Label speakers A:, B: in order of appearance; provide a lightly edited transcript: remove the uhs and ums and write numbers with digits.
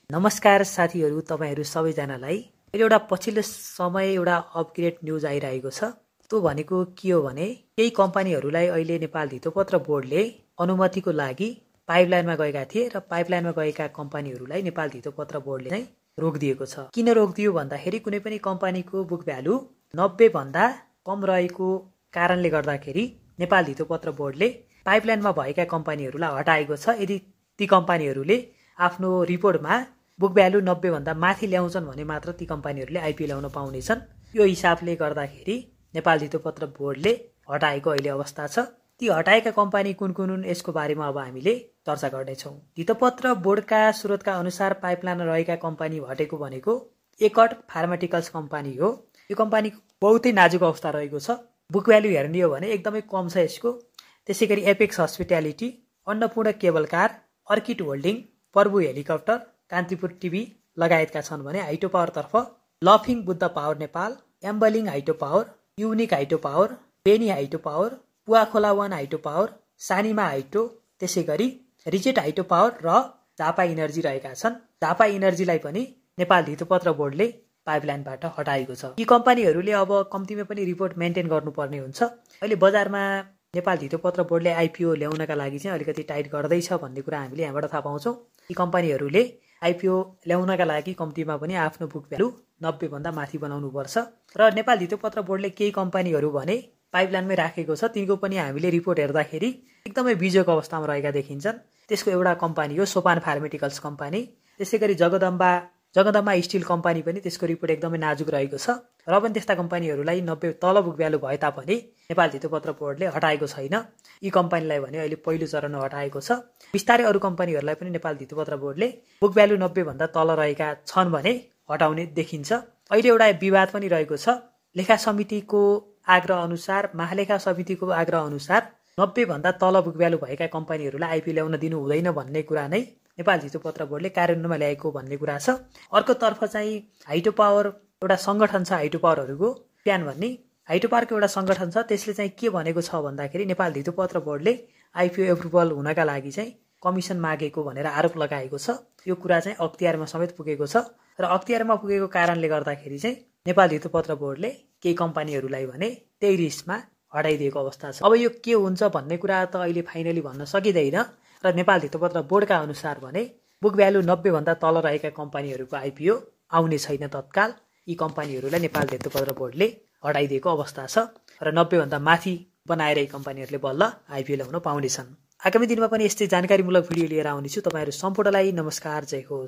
A: नमस्कार साथीहरू, तपाईहरू सबैजनालाई अहिले एउटा पछिल्लो समय एउटा अपग्रेड न्युज आइरहेको छ। त्यो भनेको के हो भने केही कम्पनीहरूलाई अहिले नेपाल धितोपत्र बोर्डले अनुमतिको लागि पाइपलाइनमा गएका थिए र पाइपलाइनमा गएका कम्पनीहरूलाई नेपाल धितोपत्र बोर्डले चाहिँ रोकिदिएको छ। किन रोकिदियो भन्दाखेरि कुनै पनि कम्पनीको बुक भ्यालु 90 भन्दा कम रहेको कारणले गर्दाखेरि नेपाल धितोपत्र बोर्डले पाइपलाइनमा भएका कम्पनीहरूलाई हटाएको छ। यदि ती कम्पनीहरूले आफ्नो रिपोर्टमा बुक भ्यालु 90 भन्दा माथि ल्याउँछन् भने मात्र ती कम्पनीहरूले आइपिओ ल्याउन पाउनेछन्। यो हिसाबले गर्दाखेरि नेपाल धितोपत्र बोर्डले हटाएको अहिले अवस्था छ। ती हटाएका कम्पनी कुन कुन हुन् यसको बारेमा अब हामीले चर्चा गर्नेछौँ। धितोपत्र बोर्डका स्रोतका अनुसार पाइपलाइन रहेका कम्पनी हटेको भनेको एकट फार्माटिकल्स कम्पनी हो। यो कम्पनीको बहुतै नाजुक अवस्था रहेको छ। बुक भ्यालु हेर्ने हो भने एकदमै कम छ यसको। त्यसैगरी apex hospitality, Annapurna cable car, orchid holding, Prabhu helicopter, Kantipur TV लगायतका छन् भने हाइटो पावरतर्फ लफिङ बुद्ध पावर नेपाल, एम्बलिङ hydro power, unique hydro power, Beni hydro power, Puwakhola 1 hydro power, Sanima hydro, त्यसैगरी रिजेट हाइटो पावर र झापा इनर्जी रहेका छन्। झापा इनर्जीलाई पनि नेपाल धितोपत्र बोर्डले पाइपलाइनबाट हटाएको छ। यी कम्पनीहरूले अब कम्तीमा पनि रिपोर्ट मेन्टेन गर्नुपर्ने हुन्छ। अहिले बजारमा नेपाल धितोपत्र बोर्डले आइपिओ ल्याउनका लागि चाहिँ अलिकति टाइट गर्दैछ भन्ने कुरा हामीले यहाँबाट थाहा पाउँछौँ। यी कम्पनीहरूले आइपिओ ल्याउनका लागि कम्तीमा पनि आफ्नो बुक भ्यालु 90 भन्दा माथि बनाउनु पर्छ र नेपाल धितोपत्र बोर्डले केही कम्पनीहरू भने पाइपलाइनमै राखेको छ। तिनको पनि हामीले रिपोर्ट हेर्दाखेरि एकदमै बिजोग अवस्थामा रहेका देखिन्छन्। त्यसको एउटा कम्पनी हो सोपान फार्माटिकल्स कम्पनी। त्यसैगरी जगदम्बा स्टिल कम्पनी पनि त्यसको रिपोर्ट एकदमै नाजुक रहेको छ। र पनि त्यस्ता कम्पनीहरूलाई 90 तल बुक भ्यालु भए तापनि नेपाल धितोपत्र बोर्डले हटाएको छैन। यी कम्पनीलाई भने अहिले पहिलो चरणमा हटाएको छ। बिस्तारै अरू कम्पनीहरूलाई पनि नेपाल धितोपत्र बोर्डले बुक भ्यालु 90 भन्दा तल रहेका छन् भने हटाउने देखिन्छ। अहिले एउटा विवाद पनि रहेको छ। लेखा समितिको आग्रह अनुसार, महालेखा समितिको आग्रह अनुसार 90 भन्दा तल बुक भ्यालु भएका कम्पनीहरूलाई आइपिओ ल्याउन दिनु हुँदैन भन्ने कुरा नै नेपाल धितोपत्र बोर्डले कार्यान्वयनमा ल्याएको भन्ने कुरा छ। अर्कोतर्फ चाहिँ हाइटो पावर एउटा सङ्गठन छ। हाइटो पावरहरूको प्यान भन्ने हाइटो पावरको एउटा सङ्गठन छ। त्यसले चाहिँ के भनेको छ भन्दाखेरि नेपाल धितोपत्र बोर्डले आइपिओ एप्रुभल हुनका लागि चाहिँ कमिसन मागेको भनेर आरोप लगाएको छ। यो कुरा चाहिँ अख्तियारमा समेत पुगेको छ र अख्तियारमा पुगेको कारणले गर्दाखेरि चाहिँ नेपाल धितोपत्र बोर्डले केही कम्पनीहरूलाई भने त्यही रिस्कमा हटाइदिएको अवस्था छ। अब यो के हुन्छ भन्ने कुरा त अहिले फाइनली भन्न सकिँदैन र नेपाल धितोपत्र बोर्डका अनुसार भने बुक भ्यालु 90 भन्दा तल रहेका कम्पनीहरूको आइपिओ आउने छैन तत्काल। यी कम्पनीहरूलाई नेपाल धितोपत्र बोर्डले हटाइदिएको अवस्था छ र 90 भन्दा माथि बनाएर यी कम्पनीहरूले बल्ल आइपिओ ल्याउन पाउनेछन्। आगामी दिनमा पनि यस्तै जानकारीमूलक भिडियो लिएर आउनेछु। तपाईहरू सम्पूर्णलाई नमस्कार, जय होस्।